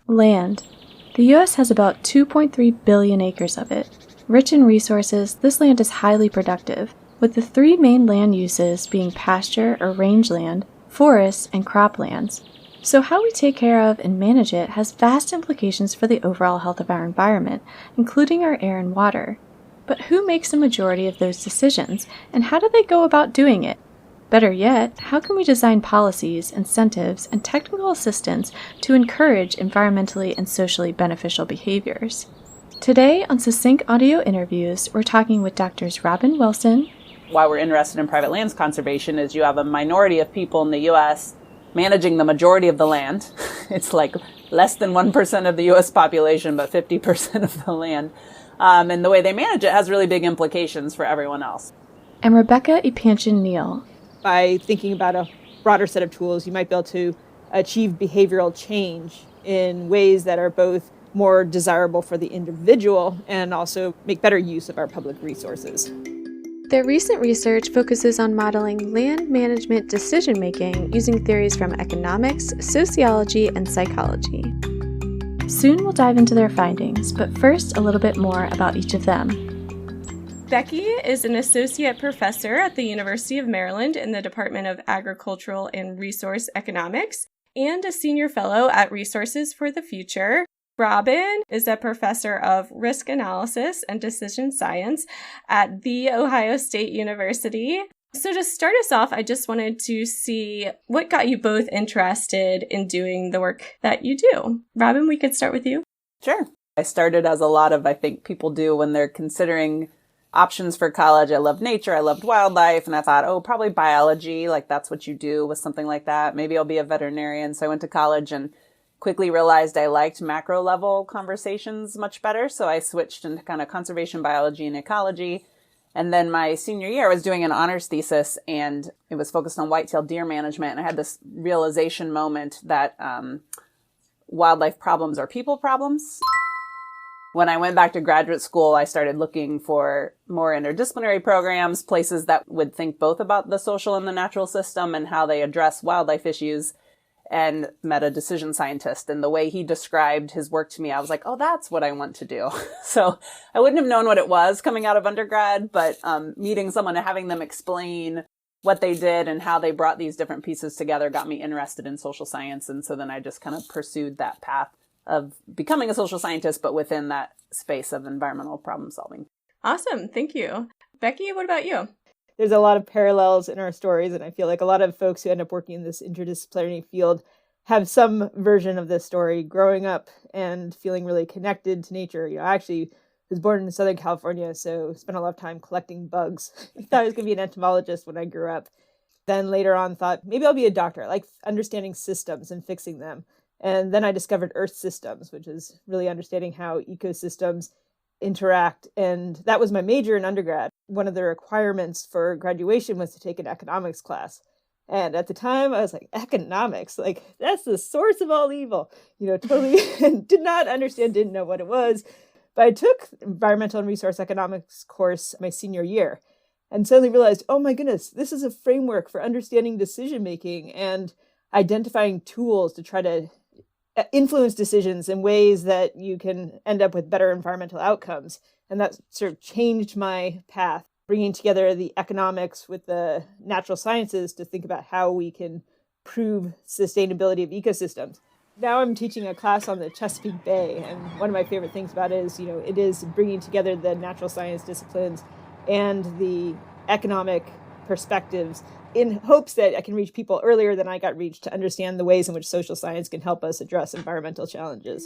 Land. The U.S. has about 2.3 billion acres of it. Rich in resources, this land is highly productive, with the three main land uses being pasture or rangeland, forests, and croplands. So how we take care of and manage it has vast implications for the overall health of our environment, including our air and water. But who makes the majority of those decisions, and how do they go about doing it? Better yet, how can we design policies, incentives, and technical assistance to encourage environmentally and socially beneficial behaviors? Today on Succinct Audio Interviews, we're talking with Doctors Robyn Wilson. Why we're interested in private lands conservation is you have a minority of people in the U.S. managing the majority of the land. It's like less than 1% of the U.S. population, but 50% of the land. And the way they manage it has really big implications for everyone else. And Rebecca Epanchin-Niell. By thinking about a broader set of tools, you might be able to achieve behavioral change in ways that are both more desirable for the individual and also make better use of our public resources. Their recent research focuses on modeling land management decision-making using theories from economics, sociology, and psychology. Soon we'll dive into their findings, but first a little bit more about each of them. Becky is an associate professor at the University of Maryland in the Department of Agricultural and Resource Economics and a senior fellow at Resources for the Future. Robyn is a professor of risk analysis and decision science at The Ohio State University. So to start us off, I just wanted to see what got you both interested in doing the work that you do. Robyn, we could start with you. Sure. I started as a lot of, I think, people do when they're considering options for college. I loved nature, I loved wildlife, and I thought, probably biology, like that's what you do with something like that. Maybe I'll be a veterinarian. So I went to college and quickly realized I liked macro level conversations much better. So I switched into kind of conservation biology and ecology. And then my senior year, I was doing an honors thesis and it was focused on white-tailed deer management. And I had this realization moment that wildlife problems are people problems. When I went back to graduate school, I started looking for more interdisciplinary programs, places that would think both about the social and the natural system and how they address wildlife issues, and met a decision scientist. And the way he described his work to me, I was like, that's what I want to do. So I wouldn't have known what it was coming out of undergrad, but meeting someone and having them explain what they did and how they brought these different pieces together got me interested in social science. And so then I just kind of pursued that path of becoming a social scientist, but within that space of environmental problem solving. Awesome. Thank you. Becky, what about you? There's a lot of parallels in our stories, and I feel like a lot of folks who end up working in this interdisciplinary field have some version of this story growing up and feeling really connected to nature. I actually was born in Southern California, so spent a lot of time collecting bugs. I thought I was going to be an entomologist when I grew up. Then later on thought, maybe I'll be a doctor. I like understanding systems and fixing them. And then I discovered Earth systems, which is really understanding how ecosystems interact. And that was my major in undergrad. One of the requirements for graduation was to take an economics class. And at the time, I was like, economics, like that's the source of all evil. Totally did not understand, didn't know what it was. But I took environmental and resource economics course my senior year and suddenly realized, oh my goodness, this is a framework for understanding decision-making and identifying tools to try to influence decisions in ways that you can end up with better environmental outcomes. And that sort of changed my path, bringing together the economics with the natural sciences to think about how we can prove sustainability of ecosystems. Now I'm teaching a class on the Chesapeake Bay, and one of my favorite things about it is, it is bringing together the natural science disciplines and the economic perspectives in hopes that I can reach people earlier than I got reached to understand the ways in which social science can help us address environmental challenges.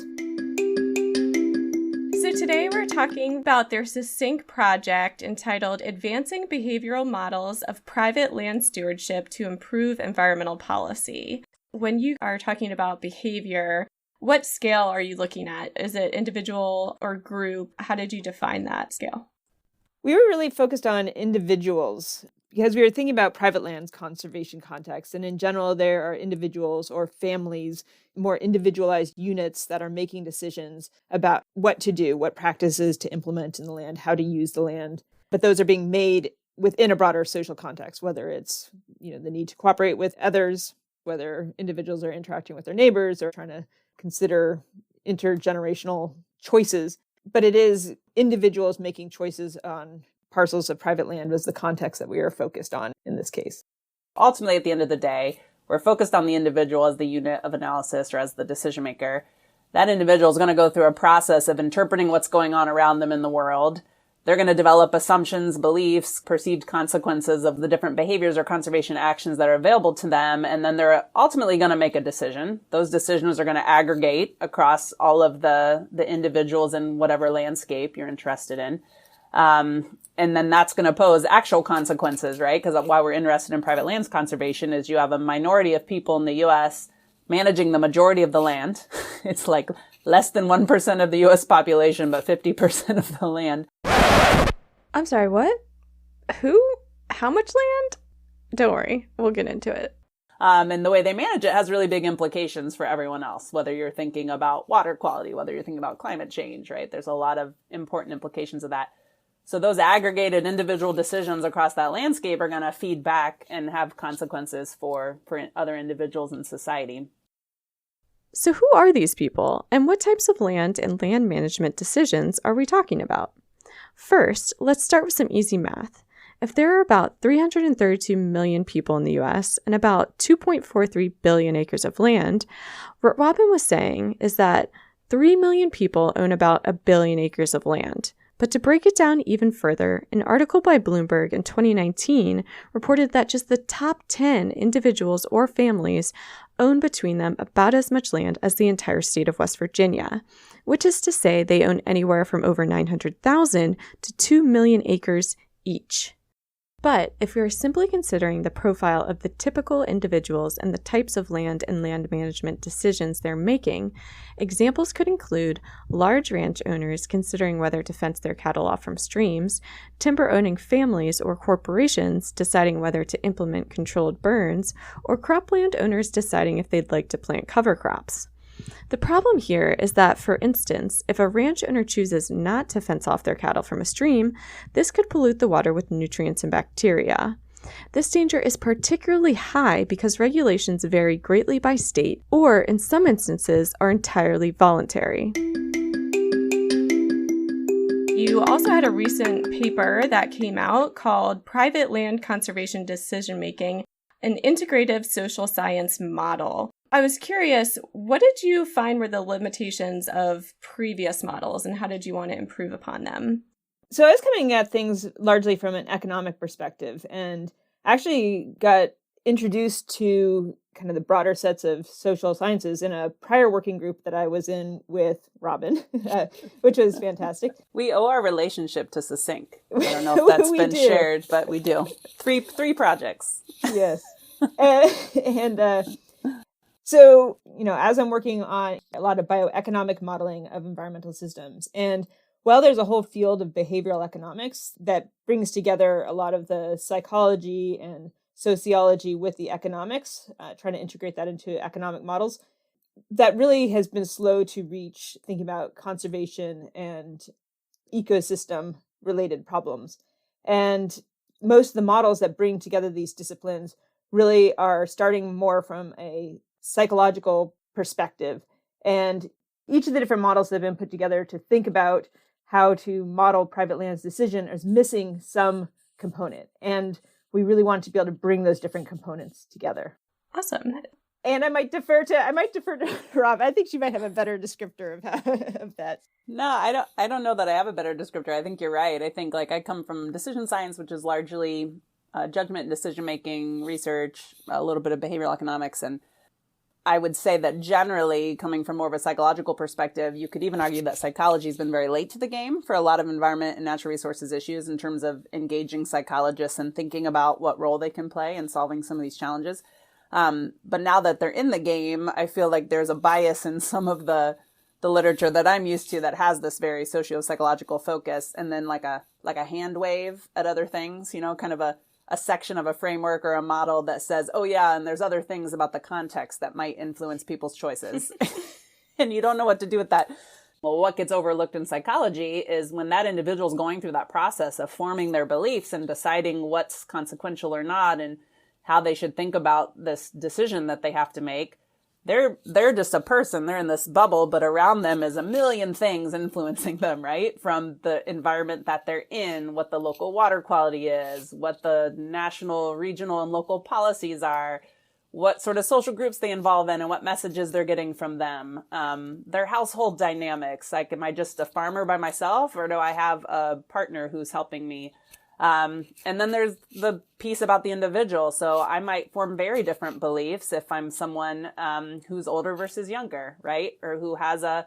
So today we're talking about their Succinct project entitled Advancing Behavioral Models of Private Land Stewardship to Improve Environmental Policy. When you are talking about behavior, what scale are you looking at? Is it individual or group? How did you define that scale? We were really focused on individuals because we were thinking about private lands conservation context. And in general, there are individuals or families, more individualized units that are making decisions about what to do, what practices to implement in the land, how to use the land. But those are being made within a broader social context, whether it's, the need to cooperate with others, whether individuals are interacting with their neighbors or trying to consider intergenerational choices, but it is individuals making choices on parcels of private land was the context that we are focused on in this case. Ultimately, at the end of the day, we're focused on the individual as the unit of analysis or as the decision maker. That individual is going to go through a process of interpreting what's going on around them in the world. They're going to develop assumptions, beliefs, perceived consequences of the different behaviors or conservation actions that are available to them. And then they're ultimately going to make a decision. Those decisions are going to aggregate across all of the individuals in whatever landscape you're interested in. And then that's going to pose actual consequences, right? Because why we're interested in private lands conservation is you have a minority of people in the U.S. managing the majority of the land. It's like less than 1% of the U.S. population, but 50% of the land. I'm sorry, what? Who? How much land? Don't worry, we'll get into it. And the way they manage it has really big implications for everyone else, whether you're thinking about water quality, whether you're thinking about climate change, right? There's a lot of important implications of that. So those aggregated individual decisions across that landscape are going to feed back and have consequences for other individuals in society. So who are these people, and what types of land and land management decisions are we talking about? First, let's start with some easy math. If there are about 332 million people in the U.S. and about 2.43 billion acres of land, what Robyn was saying is that 3 million people own about 1 billion acres of land. But to break it down even further, an article by Bloomberg in 2019 reported that just the top 10 individuals or families own between them about as much land as the entire state of West Virginia, which is to say they own anywhere from over 900,000 to 2 million acres each. But if we are simply considering the profile of the typical individuals and the types of land and land management decisions they're making, examples could include large ranch owners considering whether to fence their cattle off from streams, timber-owning families or corporations deciding whether to implement controlled burns, or cropland owners deciding if they'd like to plant cover crops. The problem here is that, for instance, if a ranch owner chooses not to fence off their cattle from a stream, this could pollute the water with nutrients and bacteria. This danger is particularly high because regulations vary greatly by state, or in some instances are entirely voluntary. You also had a recent paper that came out called Private Land Conservation Decision Making, an Integrative Social Science Model. I was curious, what did you find were the limitations of previous models and how did you want to improve upon them? So I was coming at things largely from an economic perspective and actually got introduced to kind of the broader sets of social sciences in a prior working group that I was in with Robyn, which was fantastic. We owe our relationship to Succinct. I don't know if that's been shared, but we do. Three projects. Yes. So, as I'm working on a lot of bioeconomic modeling of environmental systems, and while there's a whole field of behavioral economics that brings together a lot of the psychology and sociology with the economics, trying to integrate that into economic models, that really has been slow to reach thinking about conservation and ecosystem related problems. And most of the models that bring together these disciplines really are starting more from a psychological perspective. And each of the different models that have been put together to think about how to model private land's decision is missing some component. And we really want to be able to bring those different components together. Awesome. And I might defer to Rob. I think she might have a better descriptor of that. No, I don't know that I have a better descriptor. I think you're right. I think I come from decision science, which is largely judgment and decision-making research, a little bit of behavioral economics. And I would say that generally, coming from more of a psychological perspective, you could even argue that psychology has been very late to the game for a lot of environment and natural resources issues in terms of engaging psychologists and thinking about what role they can play in solving some of these challenges. But now that they're in the game, I feel like there's a bias in some of the literature that I'm used to that has this very socio-psychological focus, and then like a hand wave at other things, kind of a section of a framework or a model that says, oh yeah, and there's other things about the context that might influence people's choices. And you don't know what to do with that. Well, what gets overlooked in psychology is when that individual's going through that process of forming their beliefs and deciding what's consequential or not and how they should think about this decision that they have to make, they're just a person. They're in this bubble, but around them is a million things influencing them, right? From the environment that they're in, what the local water quality is, what the national, regional, and local policies are, what sort of social groups they involve in, and what messages they're getting from them. Their household dynamics, like, am I just a farmer by myself, or do I have a partner who's helping me? And then there's the piece about the individual. So I might form very different beliefs if I'm someone who's older versus younger, right? Or who has a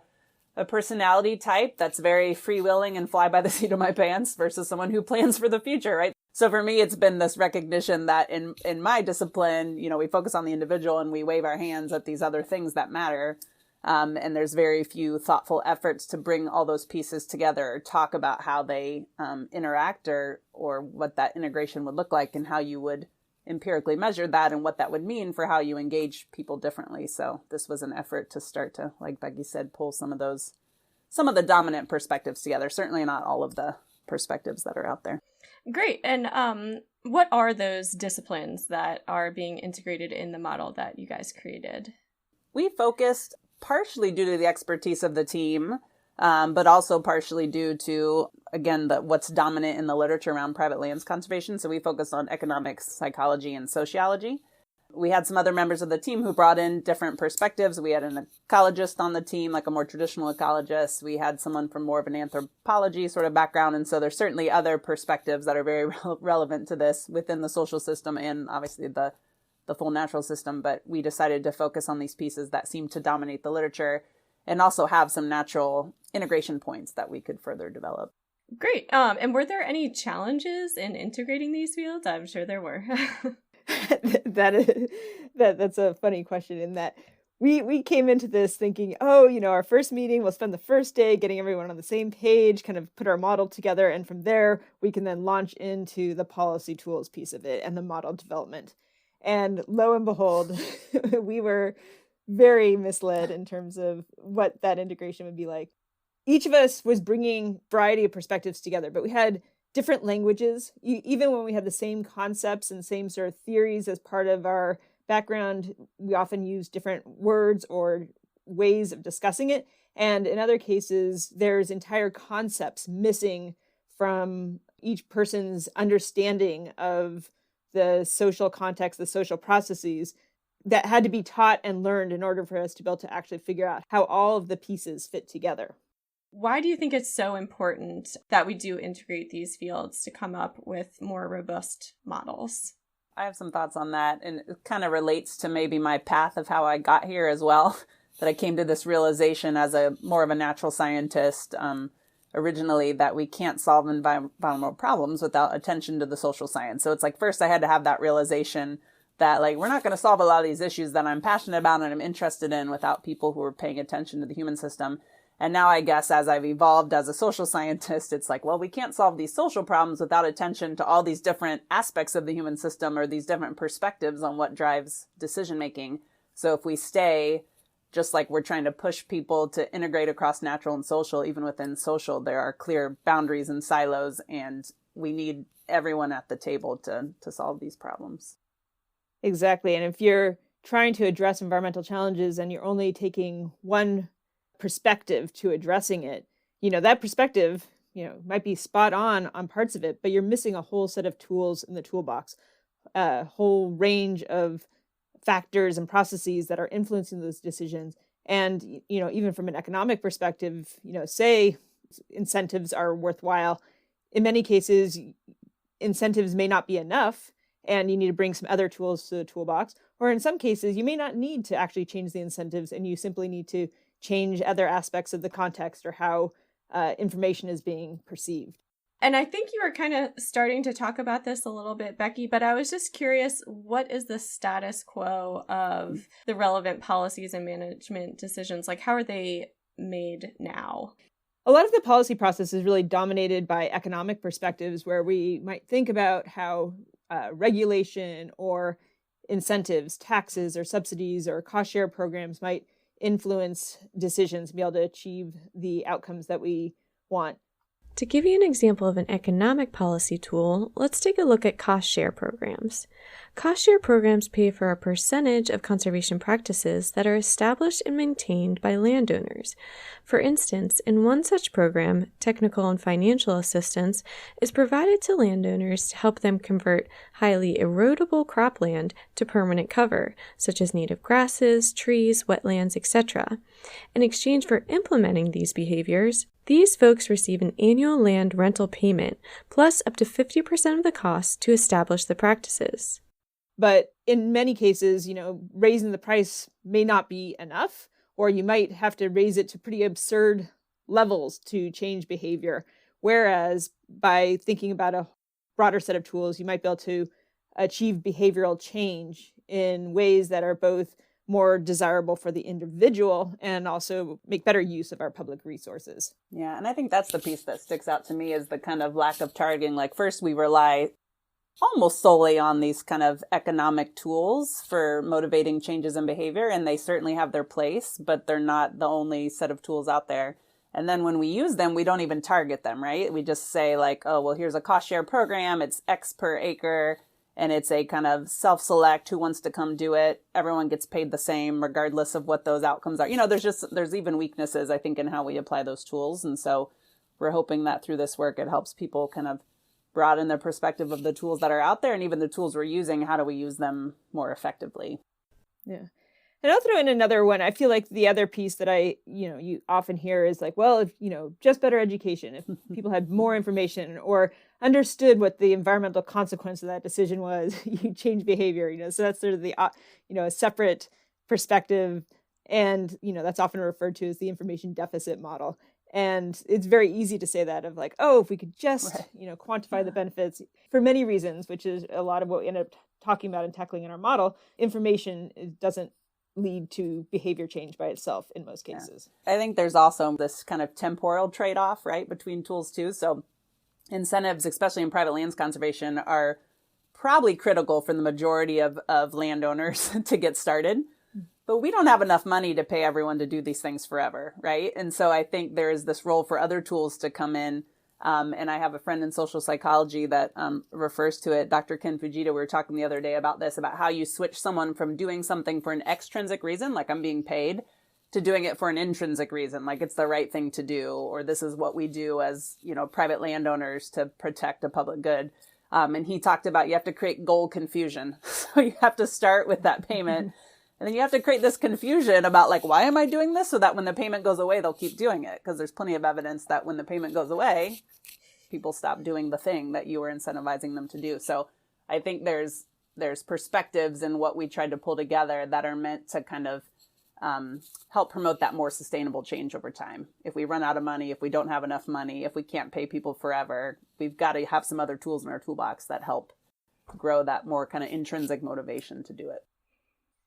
personality type that's very freewheeling and fly by the seat of my pants versus someone who plans for the future, right? So for me, it's been this recognition that in my discipline, we focus on the individual and we wave our hands at these other things that matter. And there's very few thoughtful efforts to bring all those pieces together, or talk about how they interact, or what that integration would look like, and how you would empirically measure that, and what that would mean for how you engage people differently. So this was an effort to start to, like Becky said, pull some of the dominant perspectives together. Certainly not all of the perspectives that are out there. Great. And what are those disciplines that are being integrated in the model that you guys created? We focused, partially due to the expertise of the team, but also partially due to, again, what's dominant in the literature around private lands conservation. So we focused on economics, psychology, and sociology. We had some other members of the team who brought in different perspectives. We had an ecologist on the team, like a more traditional ecologist. We had someone from more of an anthropology sort of background. And so there's certainly other perspectives that are very relevant to this within the social system, and obviously the full natural system. But we decided to focus on these pieces that seem to dominate the literature, and also have some natural integration points that we could further develop. Great. And were there any challenges in integrating these fields? I'm sure there were. That's a funny question, in that we came into this thinking, our first meeting, we'll spend the first day getting everyone on the same page, kind of put our model together, and from there we can then launch into the policy tools piece of it and the model development. And lo and behold, we were very misled in terms of what that integration would be like. Each of us was bringing a variety of perspectives together, but we had different languages. Even when we had the same concepts and same sort of theories as part of our background, we often use different words or ways of discussing it. And in other cases, there's entire concepts missing from each person's understanding of the social context, the social processes, that had to be taught and learned in order for us to be able to actually figure out how all of the pieces fit together. Why do you think it's so important that we do integrate these fields to come up with more robust models? I have some thoughts on that, and it kind of relates to maybe my path of how I got here as well, that I came to this realization as more of a natural scientist, originally, that we can't solve environmental problems without attention to the social science. So it's like, first I had to have that realization that, like, we're not going to solve a lot of these issues that I'm passionate about and I'm interested in without people who are paying attention to the human system. And now I guess as I've evolved as a social scientist, it's like, well, we can't solve these social problems without attention to all these different aspects of the human system, or these different perspectives on what drives decision making. So if we stay, just like we're trying to push people to integrate across natural and social, even within social, there are clear boundaries and silos, and we need everyone at the table to solve these problems. Exactly. And if you're trying to address environmental challenges and you're only taking one perspective to addressing it, that perspective, might be spot on parts of it, but you're missing a whole set of tools in the toolbox, a whole range of factors and processes that are influencing those decisions. And, even from an economic perspective, say incentives are worthwhile. In many cases, incentives may not be enough, and you need to bring some other tools to the toolbox. Or in some cases, you may not need to actually change the incentives, and you simply need to change other aspects of the context or how information is being perceived. And I think you were kind of starting to talk about this a little bit, Becky, but I was just curious, what is the status quo of the relevant policies and management decisions? Like, how are they made now? A lot of the policy process is really dominated by economic perspectives, where we might think about how regulation or incentives, taxes or subsidies or cost share programs might influence decisions and be able to achieve the outcomes that we want. To give you an example of an economic policy tool, let's take a look at cost share programs. Cost share programs pay for a percentage of conservation practices that are established and maintained by landowners. For instance, in one such program, technical and financial assistance is provided to landowners to help them convert highly erodible cropland to permanent cover, such as native grasses, trees, wetlands, etc. In exchange for implementing these behaviors, these folks receive an annual land rental payment, plus up to 50% of the cost to establish the practices. But in many cases, raising the price may not be enough, or you might have to raise it to pretty absurd levels to change behavior. Whereas by thinking about a broader set of tools, you might be able to achieve behavioral change in ways that are both more desirable for the individual and also make better use of our public resources. Yeah, and I think that's the piece that sticks out to me is the kind of lack of targeting. Like first we rely almost solely on these kind of economic tools for motivating changes in behavior, and they certainly have their place, but they're not the only set of tools out there. And then when we use them, we don't even target them, right? We just say like, oh, well, here's a cost share program. It's X per acre, and it's a kind of self-select who wants to come do it. Everyone gets paid the same regardless of what those outcomes are. There's even weaknesses, I think, in how we apply those tools. And so we're hoping that through this work, it helps people kind of broaden their perspective of the tools that are out there, and even the tools we're using, how do we use them more effectively? Yeah. And I'll throw in another one. I feel like the other piece that you often hear is like, well, if, just better education, if people had more information or understood what the environmental consequence of that decision was, you change behavior, so that's sort of the, a separate perspective. And, that's often referred to as the information deficit model. And it's very easy to say that of like, oh, if we could just, quantify the benefits for many reasons, which is a lot of what we end up talking about and tackling in our model. Information doesn't lead to behavior change by itself in most cases. Yeah. I think there's also this kind of temporal trade-off, right, between tools too. So incentives, especially in private lands conservation, are probably critical for the majority of landowners to get started. But we don't have enough money to pay everyone to do these things forever, right? And so I think there is this role for other tools to come in. And I have a friend in social psychology that refers to it, Dr. Ken Fujita. We were talking the other day about this, about how you switch someone from doing something for an extrinsic reason, like I'm being paid, to doing it for an intrinsic reason, like it's the right thing to do, or this is what we do as, private landowners to protect a public good. And he talked about you have to create goal confusion. So you have to start with that payment. And then you have to create this confusion about like, why am I doing this? So that when the payment goes away, they'll keep doing it. Because there's plenty of evidence that when the payment goes away, people stop doing the thing that you were incentivizing them to do. So I think there's perspectives in what we tried to pull together that are meant to kind of help promote that more sustainable change over time. If we run out of money, if we don't have enough money, if we can't pay people forever, we've got to have some other tools in our toolbox that help grow that more kind of intrinsic motivation to do it.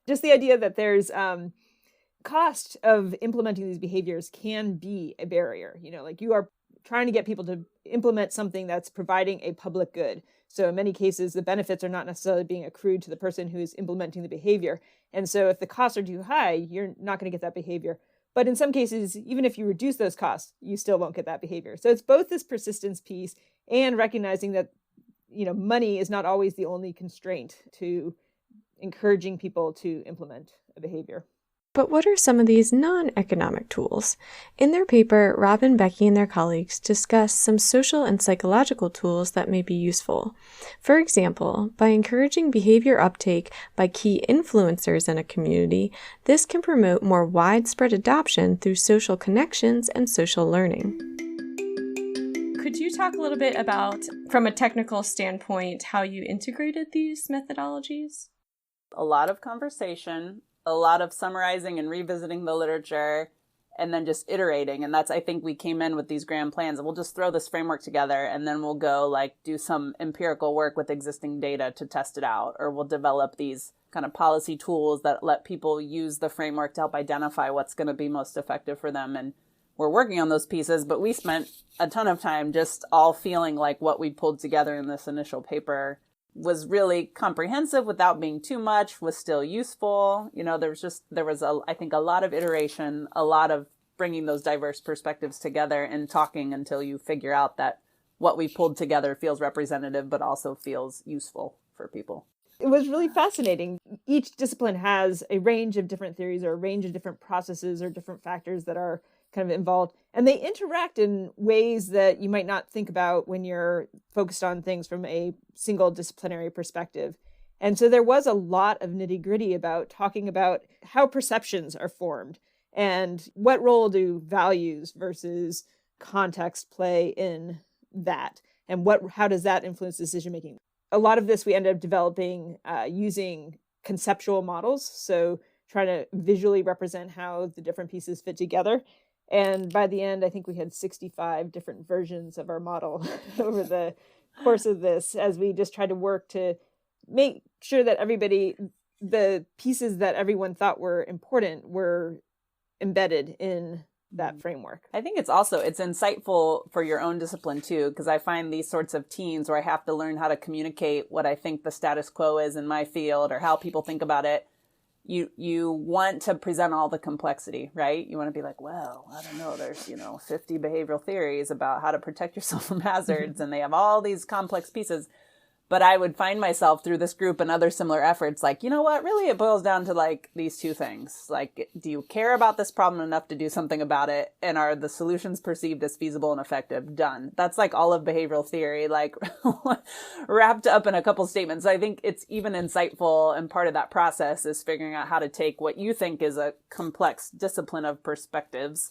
Just the idea that there's cost of implementing these behaviors can be a barrier. Like you are trying to get people to implement something that's providing a public good. So in many cases, the benefits are not necessarily being accrued to the person who is implementing the behavior. And so if the costs are too high, you're not going to get that behavior. But in some cases, even if you reduce those costs, you still won't get that behavior. So it's both this persistence piece and recognizing that, money is not always the only constraint to encouraging people to implement a behavior. But what are some of these non-economic tools? In their paper, Robyn, Becky, and their colleagues discuss some social and psychological tools that may be useful. For example, by encouraging behavior uptake by key influencers in a community, this can promote more widespread adoption through social connections and social learning. Could you talk a little bit about, from a technical standpoint, how you integrated these methodologies? A lot of conversation, a lot of summarizing and revisiting the literature, and then just iterating. And that's, I think we came in with these grand plans and we'll just throw this framework together and then we'll go do some empirical work with existing data to test it out. Or we'll develop these kind of policy tools that let people use the framework to help identify what's going to be most effective for them. And we're working on those pieces, but we spent a ton of time just all feeling like what we pulled together in this initial paper was really comprehensive without being too much, was still useful. There was I think a lot of iteration, a lot of bringing those diverse perspectives together and talking until you figure out that what we pulled together feels representative, but also feels useful for people. It was really fascinating. Each discipline has a range of different theories or a range of different processes or different factors that are kind of involved. And they interact in ways that you might not think about when you're focused on things from a single disciplinary perspective. And so there was a lot of nitty-gritty about talking about how perceptions are formed and what role do values versus context play in that, and how does that influence decision making. A lot of this we ended up developing using conceptual models, so trying to visually represent how the different pieces fit together. And by the end, I think we had 65 different versions of our model over the course of this, as we just tried to work to make sure that the pieces that everyone thought were important were embedded in that framework. I think it's insightful for your own discipline too, because I find these sorts of teams where I have to learn how to communicate what I think the status quo is in my field or how people think about it. You want to present all the complexity, right? You want to be like, well, I don't know, there's, 50 behavioral theories about how to protect yourself from hazards, and they have all these complex pieces. But I would find myself through this group and other similar efforts, like, you know what, really it boils down to like these two things. Like, do you care about this problem enough to do something about it? And are the solutions perceived as feasible and effective? Done. That's like all of behavioral theory, like wrapped up in a couple statements. I think it's even insightful, and part of that process is figuring out how to take what you think is a complex discipline of perspectives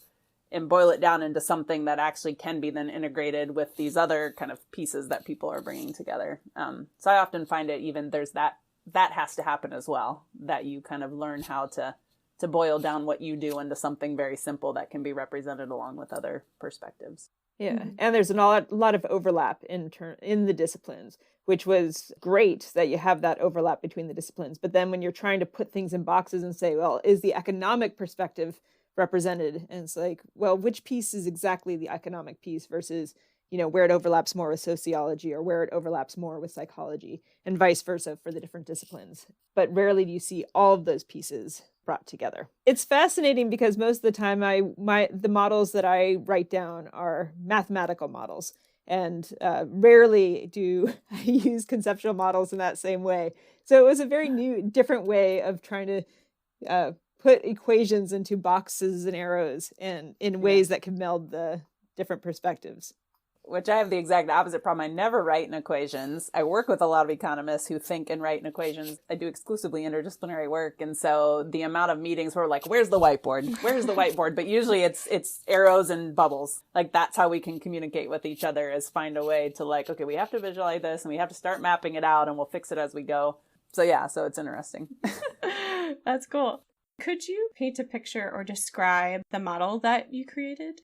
and boil it down into something that actually can be then integrated with these other kind of pieces that people are bringing together. So I often find it even there's that has to happen as well, that you kind of learn how to boil down what you do into something very simple that can be represented along with other perspectives. Yeah. Mm-hmm. And there's a lot of overlap in the disciplines, which was great that you have that overlap between the disciplines. But then when you're trying to put things in boxes and say, well, is the economic perspective represented? And it's like, well, which piece is exactly the economic piece versus, where it overlaps more with sociology or where it overlaps more with psychology, and vice versa for the different disciplines. But rarely do you see all of those pieces brought together. It's fascinating because most of the time the models that I write down are mathematical models, and rarely do I use conceptual models in that same way. So it was a very different way of trying to put equations into boxes and arrows and in ways that can meld the different perspectives. Which I have the exact opposite problem. I never write in equations. I work with a lot of economists who think and write in equations. I do exclusively interdisciplinary work. And so the amount of meetings where we're like, where's the whiteboard? Where's the whiteboard? But usually it's arrows and bubbles. Like, that's how we can communicate with each other, is find a way to like, okay, we have to visualize this and we have to start mapping it out and we'll fix it as we go. So yeah, so it's interesting. That's cool. Could you paint a picture or describe the model that you created?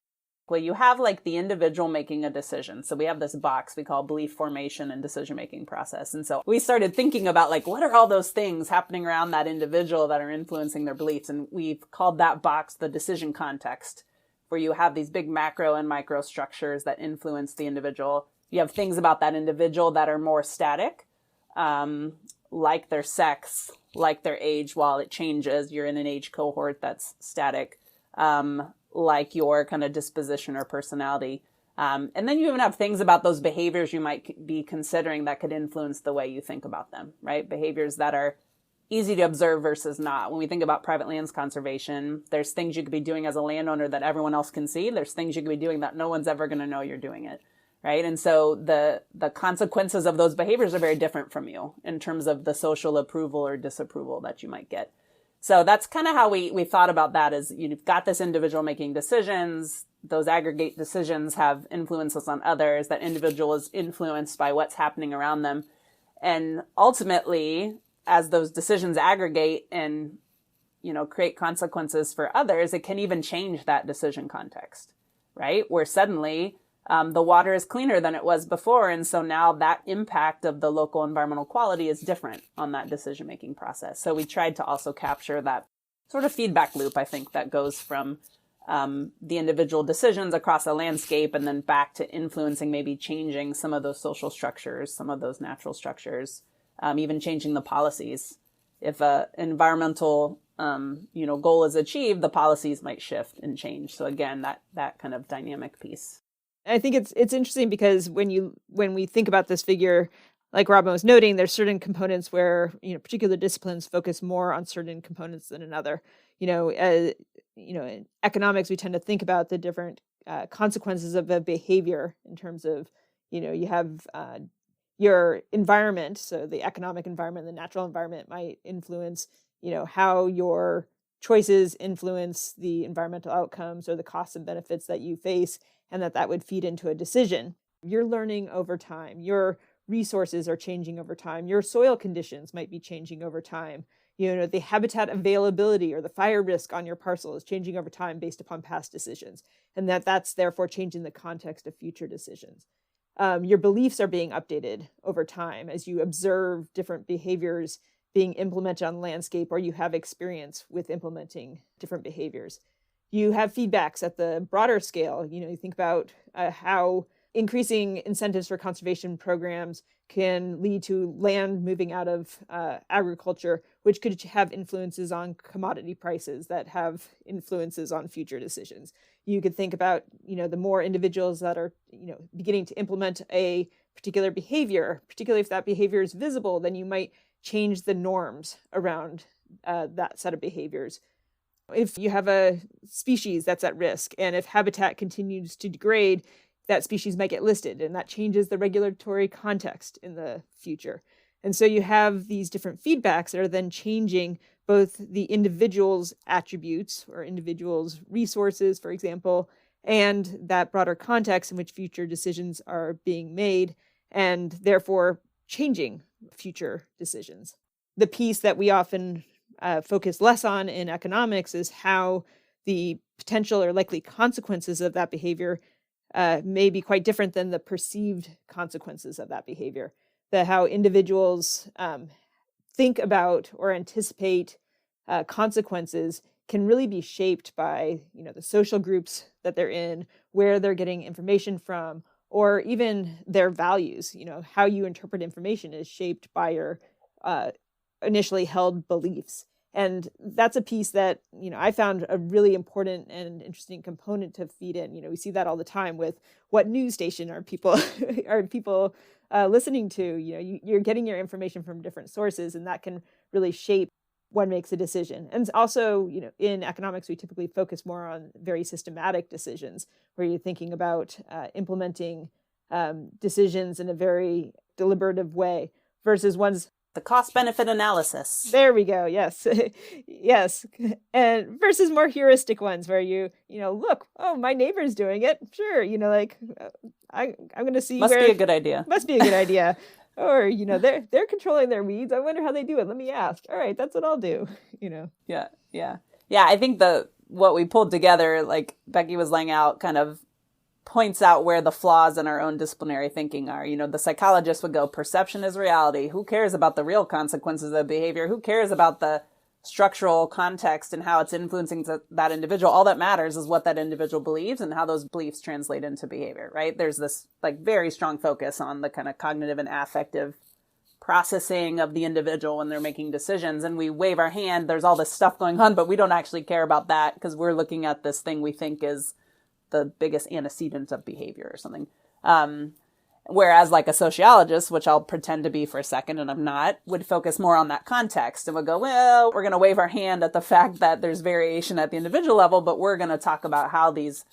Well, you have like the individual making a decision. So we have this box we call belief formation and decision-making process. And so we started thinking about like, what are all those things happening around that individual that are influencing their beliefs? And we've called that box the decision context, where you have these big macro and micro structures that influence the individual. You have things about that individual that are more static, like their sex, like their age while it changes. You're in an age cohort that's static, like your kind of disposition or personality. And then you even have things about those behaviors you might be considering that could influence the way you think about them, right? Behaviors that are easy to observe versus not. When we think about private lands conservation, there's things you could be doing as a landowner that everyone else can see. There's things you could be doing that no one's ever going to know you're doing it. Right. And so the consequences of those behaviors are very different from you in terms of the social approval or disapproval that you might get. So that's kind of how we thought about that, is you've got this individual making decisions. Those aggregate decisions have influences on others. That individual is influenced by what's happening around them. And ultimately, as those decisions aggregate and, create consequences for others, it can even change that decision context, right? Where suddenly the water is cleaner than it was before. And so now that impact of the local environmental quality is different on that decision-making process. So we tried to also capture that sort of feedback loop, I think, that goes from the individual decisions across a landscape and then back to influencing, maybe changing some of those social structures, some of those natural structures, even changing the policies. If an environmental goal is achieved, the policies might shift and change. So again, that kind of dynamic piece. I think it's interesting because when we think about this figure, like Robyn was noting, there's certain components where, particular disciplines focus more on certain components than another. In economics, we tend to think about the different consequences of a behavior in terms of, you have your environment. So the economic environment, the natural environment might influence, how your choices influence the environmental outcomes or the costs and benefits that you face, and that would feed into a decision. You're learning over time. Your resources are changing over time. Your soil conditions might be changing over time. The habitat availability or the fire risk on your parcel is changing over time based upon past decisions, and that's therefore changing the context of future decisions. Your beliefs are being updated over time as you observe different behaviors being implemented on the landscape, or you have experience with implementing different behaviors. You have feedbacks at the broader scale. You think about how increasing incentives for conservation programs can lead to land moving out of agriculture, which could have influences on commodity prices that have influences on future decisions. You could think about, the more individuals that are, beginning to implement a particular behavior, particularly if that behavior is visible, then you might change the norms around that set of behaviors. If you have a species that's at risk, and if habitat continues to degrade, that species might get listed, and that changes the regulatory context in the future. And so you have these different feedbacks that are then changing both the individual's attributes or individual's resources, for example, and that broader context in which future decisions are being made, and therefore changing future decisions. The piece that we often focus less on in economics is how the potential or likely consequences of that behavior may be quite different than the perceived consequences of that behavior. How individuals think about or anticipate consequences can really be shaped by, the social groups that they're in, where they're getting information from, or even their values. How you interpret information is shaped by your initially held beliefs. And that's a piece that, I found a really important and interesting component to feed in. We see that all the time with what news station are people listening to. You're getting your information from different sources, and that can really shape what makes a decision. And also, in economics, we typically focus more on very systematic decisions, where you're thinking about implementing decisions in a very deliberative way versus ones. The cost-benefit analysis. There we go. Yes. Yes. And versus more heuristic ones where look, oh, my neighbor's doing it. Sure. I'm going to see Must be a good idea. Must be a good idea. Or, they're controlling their weeds. I wonder how they do it. Let me ask. All right. That's what I'll do, Yeah. Yeah. I think what we pulled together, like Becky was laying out, kind of points out where the flaws in our own disciplinary thinking are. The psychologist would go, perception is reality. Who cares about the real consequences of behavior? Who cares about the structural context and how it's influencing that individual? All that matters is what that individual believes and how those beliefs translate into behavior, right? There's this very strong focus on the kind of cognitive and affective processing of the individual when they're making decisions. And we wave our hand, there's all this stuff going on, but we don't actually care about that because we're looking at this thing we think is the biggest antecedent of behavior or something. Whereas like a sociologist, which I'll pretend to be for a second and I'm not, would focus more on that context and would go, well, we're going to wave our hand at the fact that there's variation at the individual level, but we're going to talk about how these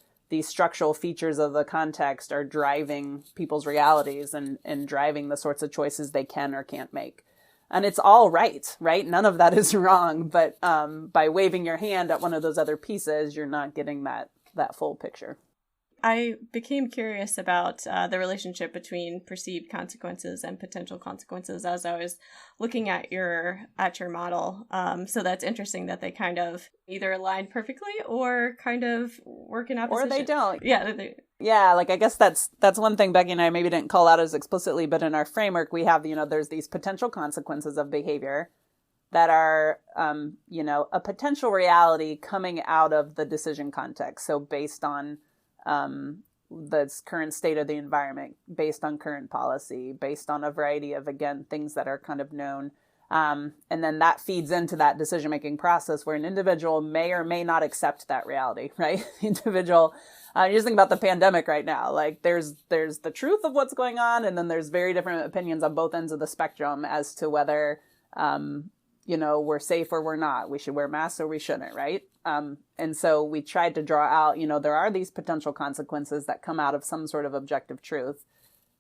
structural features of the context are driving people's realities and driving the sorts of choices they can or can't make. And it's all right? None of that is wrong. But by waving your hand at one of those other pieces, you're not getting that full picture. I became curious about the relationship between perceived consequences and potential consequences as I was looking at your model. So that's interesting that they kind of either align perfectly or kind of work in opposition. Or they don't. Yeah. Yeah, I guess that's one thing Becky and I maybe didn't call out as explicitly, but in our framework we have, there's these potential consequences of behavior that are, a potential reality coming out of the decision context. So based on the current state of the environment, based on current policy, based on a variety of, again, things that are kind of known. And then that feeds into that decision-making process where an individual may or may not accept that reality, right? The individual, you just think about the pandemic right now. Like there's the truth of what's going on, and then there's very different opinions on both ends of the spectrum as to whether, we're safe or we're not. We should wear masks or we shouldn't, right? And so we tried to draw out, there are these potential consequences that come out of some sort of objective truth.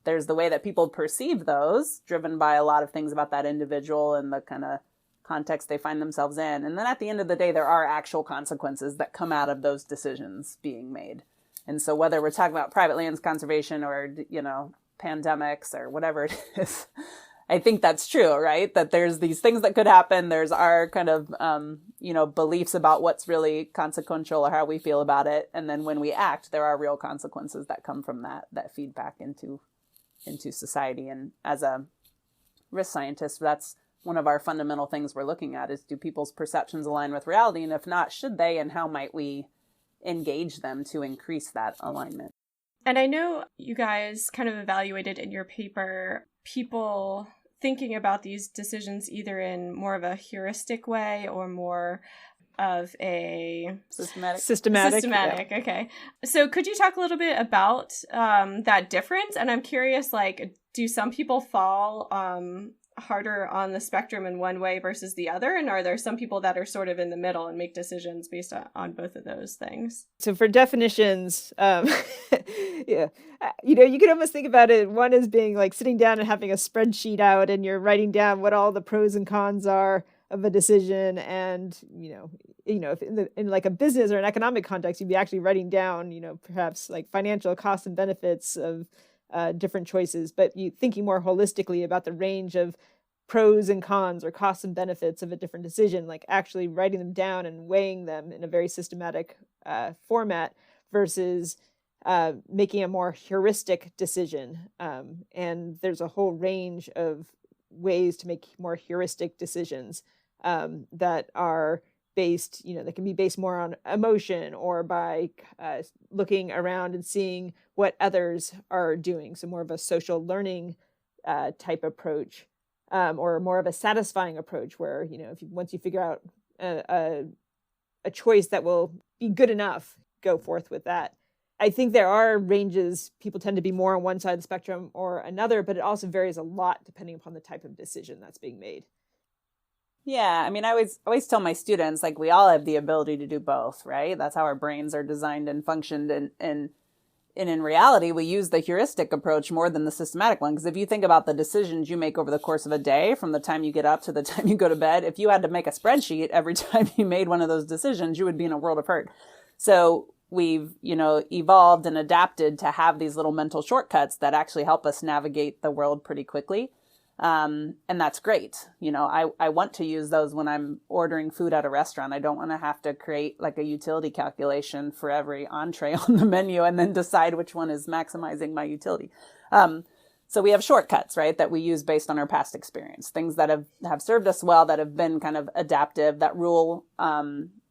There's the way that people perceive those, driven by a lot of things about that individual and the kind of context they find themselves in. And then at the end of the day, there are actual consequences that come out of those decisions being made. And so whether we're talking about private lands conservation or, pandemics or whatever it is, I think that's true, right? That there's these things that could happen. There's our kind of, beliefs about what's really consequential or how we feel about it. And then when we act, there are real consequences that come from that feedback into society. And as a risk scientist, that's one of our fundamental things we're looking at is, do people's perceptions align with reality? And if not, should they, and how might we engage them to increase that alignment? And I know you guys kind of evaluated in your paper people thinking about these decisions either in more of a heuristic way or more of a systematic. Yeah. Okay. So could you talk a little bit about that difference? And I'm curious, do some people fall harder on the spectrum in one way versus the other? And are there some people that are sort of in the middle and make decisions based on both of those things? So for definitions, yeah, you could almost think about it. One is being like sitting down and having a spreadsheet out and you're writing down what all the pros and cons are of a decision. And, if in like a business or an economic context, you'd be actually writing down, perhaps like financial costs and benefits of different choices, but you thinking more holistically about the range of pros and cons or costs and benefits of a different decision, like actually writing them down and weighing them in a very systematic format versus making a more heuristic decision. And there's a whole range of ways to make more heuristic decisions that are based, that can be based more on emotion or by looking around and seeing what others are doing. So more of a social learning type approach, or more of a satisfying approach where, once you figure out a choice that will be good enough, go forth with that. I think there are ranges. People tend to be more on one side of the spectrum or another, but it also varies a lot depending upon the type of decision that's being made. Yeah, I always tell my students, we all have the ability to do both, right? That's how our brains are designed and functioned. And in reality, we use the heuristic approach more than the systematic one. Because if you think about the decisions you make over the course of a day, from the time you get up to the time you go to bed, if you had to make a spreadsheet every time you made one of those decisions, you would be in a world of hurt. So we've, evolved and adapted to have these little mental shortcuts that actually help us navigate the world pretty quickly. And that's great. I want to use those when I'm ordering food at a restaurant. I don't want to have to create a utility calculation for every entree on the menu and then decide which one is maximizing my utility. So we have shortcuts, right, that we use based on our past experience, things that have served us well, that have been kind of adaptive. That rule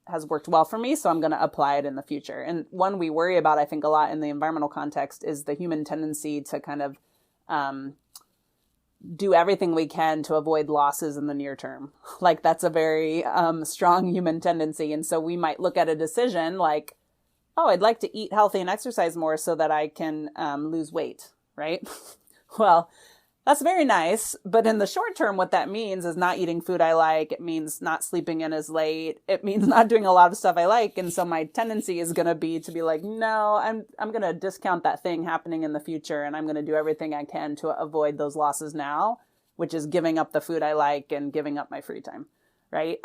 has worked well for me, so I'm going to apply it in the future. And one we worry about, I think, a lot in the environmental context is the human tendency to kind of do everything we can to avoid losses in the near term. That's a very strong human tendency. And so we might look at a decision like, oh, I'd like to eat healthy and exercise more so that I can lose weight, right? Well, that's very nice. But in the short term, what that means is not eating food I like. It means not sleeping in as late. It means not doing a lot of stuff I like. And so my tendency is going to be like, no, I'm going to discount that thing happening in the future. And I'm going to do everything I can to avoid those losses now, which is giving up the food I like and giving up my free time. Right.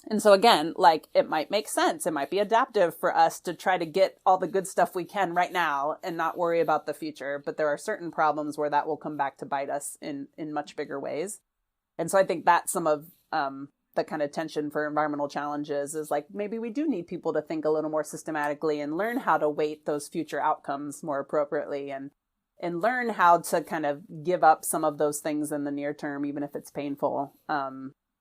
And so again, it might make sense. It might be adaptive for us to try to get all the good stuff we can right now and not worry about the future. But there are certain problems where that will come back to bite us in much bigger ways. And so I think that's some of the kind of tension for environmental challenges is maybe we do need people to think a little more systematically and learn how to weight those future outcomes more appropriately and learn how to kind of give up some of those things in the near term, even if it's painful.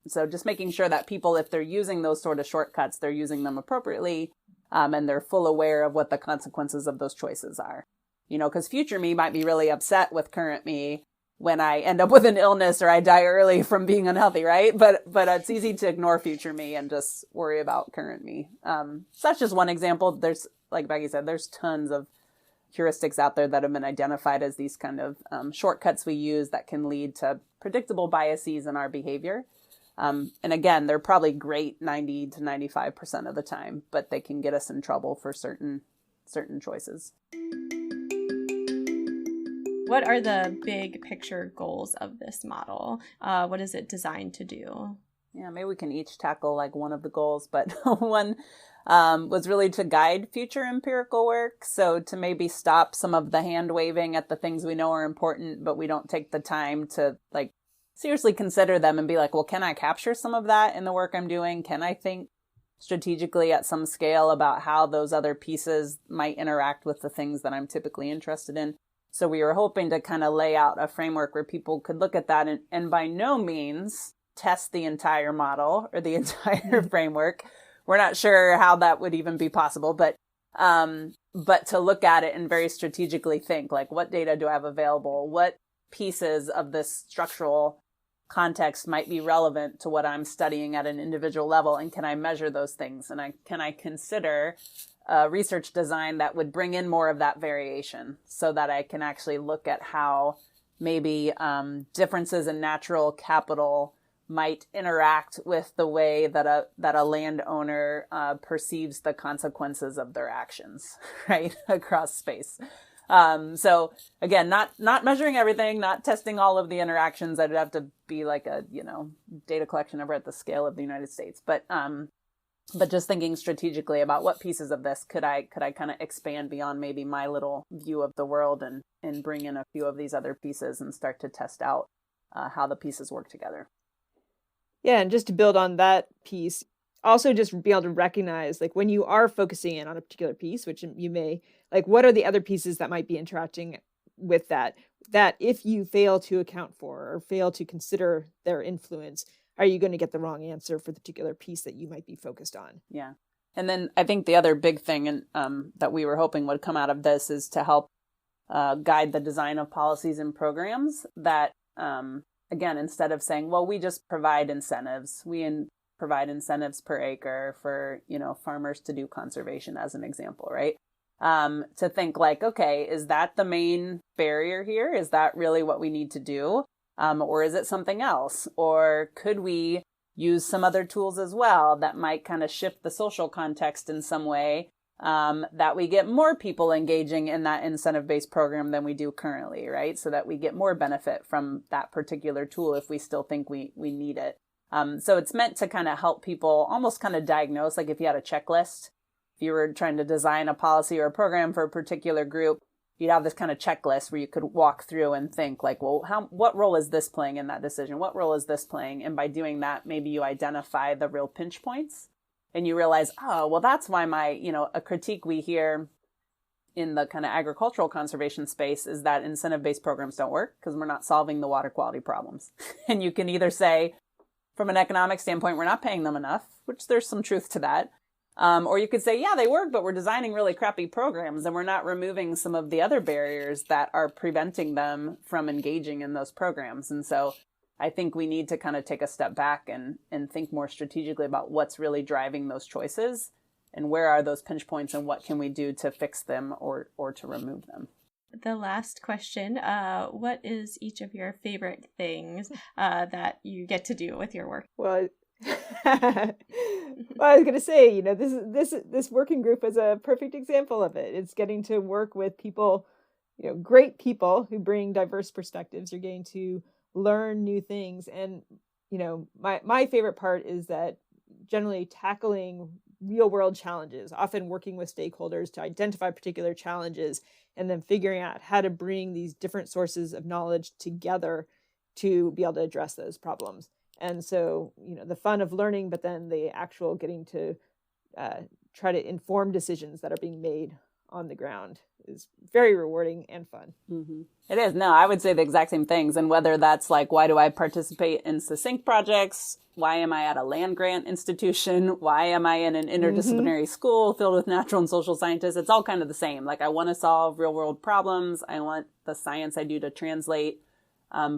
So just making sure that people, if they're using those sort of shortcuts, they're using them appropriately, and they're full aware of what the consequences of those choices are. Because future me might be really upset with current me, when I end up with an illness or I die early from being unhealthy, right? But it's easy to ignore future me and just worry about current me. So that's just one example. There's, like Becky said, there's tons of heuristics out there that have been identified as these kind of shortcuts we use that can lead to predictable biases in our behavior. And again, they're probably great 90 to 95% of the time, but they can get us in trouble for certain choices. What are the big picture goals of this model? What is it designed to do? Yeah, maybe we can each tackle like one of the goals, but one was really to guide future empirical work. So to maybe stop some of the hand waving at the things we know are important, but we don't take the time to like seriously consider them and be like, well, can I capture some of that in the work I'm doing? Can I think strategically at some scale about how those other pieces might interact with the things that I'm typically interested in? So we were hoping to kind of lay out a framework where people could look at that and by no means test the entire model or the entire framework. We're not sure how that would even be possible, but to look at it and very strategically think, like, what data do I have available? What pieces of this structural context might be relevant to what I'm studying at an individual level? And can I measure those things? And can I consider research design that would bring in more of that variation so that I can actually look at how maybe differences in natural capital might interact with the way that a landowner perceives the consequences of their actions, right, across space. So again, not measuring everything, not testing all of the interactions. I'd have to be like a, data collection over at the scale of the United States. But just thinking strategically about what pieces of this could I kind of expand beyond maybe my little view of the world and bring in a few of these other pieces and start to test out how the pieces work together. Yeah, and just to build on that piece, also just be able to recognize, like, when you are focusing in on a particular piece, which you may, like, what are the other pieces that might be interacting with that if you fail to account for or fail to consider their influence, are you going to get the wrong answer for the particular piece that you might be focused on? Yeah. And then I think the other big thing that we were hoping would come out of this is to help guide the design of policies and programs that, again, instead of saying, well, we just provide incentives, provide incentives per acre for, farmers to do conservation as an example, right? To think like, okay, is that the main barrier here? Is that really what we need to do? Or is it something else? Or could we use some other tools as well that might kind of shift the social context in some way, that we get more people engaging in that incentive-based program than we do currently, right? So that we get more benefit from that particular tool if we still think we need it. So it's meant to kind of help people almost kind of diagnose, like if you had a checklist, if you were trying to design a policy or a program for a particular group, you'd have this kind of checklist where you could walk through and think like, well, what role is this playing in that decision? What role is this playing? And by doing that, maybe you identify the real pinch points and you realize, oh, well, that's why a critique we hear in the kind of agricultural conservation space is that incentive-based programs don't work because we're not solving the water quality problems. And you can either say, from an economic standpoint, we're not paying them enough, which there's some truth to that. Or you could say, yeah, they work, but we're designing really crappy programs and we're not removing some of the other barriers that are preventing them from engaging in those programs. And so I think we need to kind of take a step back and think more strategically about what's really driving those choices and where are those pinch points and what can we do to fix them or to remove them. The last question, what is each of your favorite things that you get to do with your work? Well, I was going to say, this working group is a perfect example of it. It's getting to work with people, great people who bring diverse perspectives. You're getting to learn new things. And, my favorite part is that generally tackling real world challenges, often working with stakeholders to identify particular challenges and then figuring out how to bring these different sources of knowledge together to be able to address those problems. And so, the fun of learning, but then the actual getting to try to inform decisions that are being made on the ground is very rewarding and fun. Mm-hmm. It is. No, I would say the exact same things. And whether that's like, why do I participate in Succinct projects? Why am I at a land grant institution? Why am I in an interdisciplinary school filled with natural and social scientists? It's all kind of the same. Like, I want to solve real world problems. I want the science I do to translate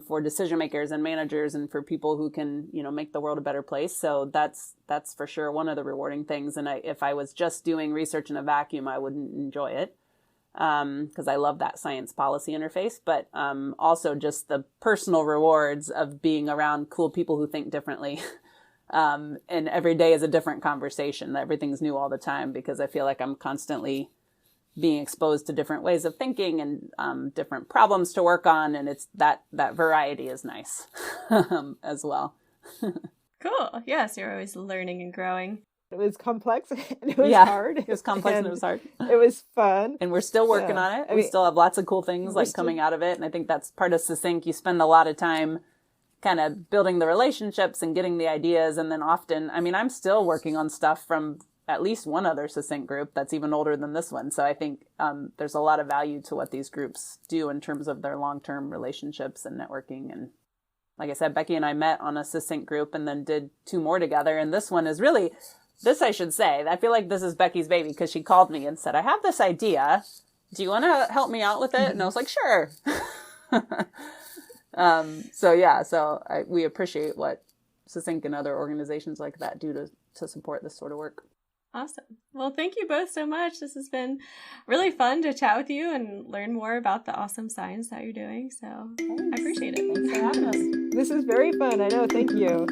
for decision makers and managers and for people who can, make the world a better place. So that's for sure one of the rewarding things. And if I was just doing research in a vacuum, I wouldn't enjoy it, because I love that science policy interface, but also just the personal rewards of being around cool people who think differently. And every day is a different conversation. Everything's new all the time, because I feel like I'm constantly being exposed to different ways of thinking and different problems to work on. And it's that variety is nice as well. Cool. Yes, you're always learning and growing. It was complex and it was hard. It was complex and it was hard. It was fun. And we're still working on it. We still have lots of cool things coming out of it. And I think that's part of Succinct. You spend a lot of time kind of building the relationships and getting the ideas. And then often, I'm still working on stuff from at least one other Succinct group that's even older than this one. So I think there's a lot of value to what these groups do in terms of their long-term relationships and networking. And like I said, Becky and I met on a Succinct group and then did 2 more together. And this one is really, I should say, I feel like this is Becky's baby, because she called me and said, I have this idea. Do you want to help me out with it? And I was like, sure. We appreciate what Succinct and other organizations like that do to support this sort of work. Awesome. Well, thank you both so much. This has been really fun to chat with you and learn more about the awesome science that you're doing. So I appreciate it. Thanks for having us. This is very fun. I know. Thank you.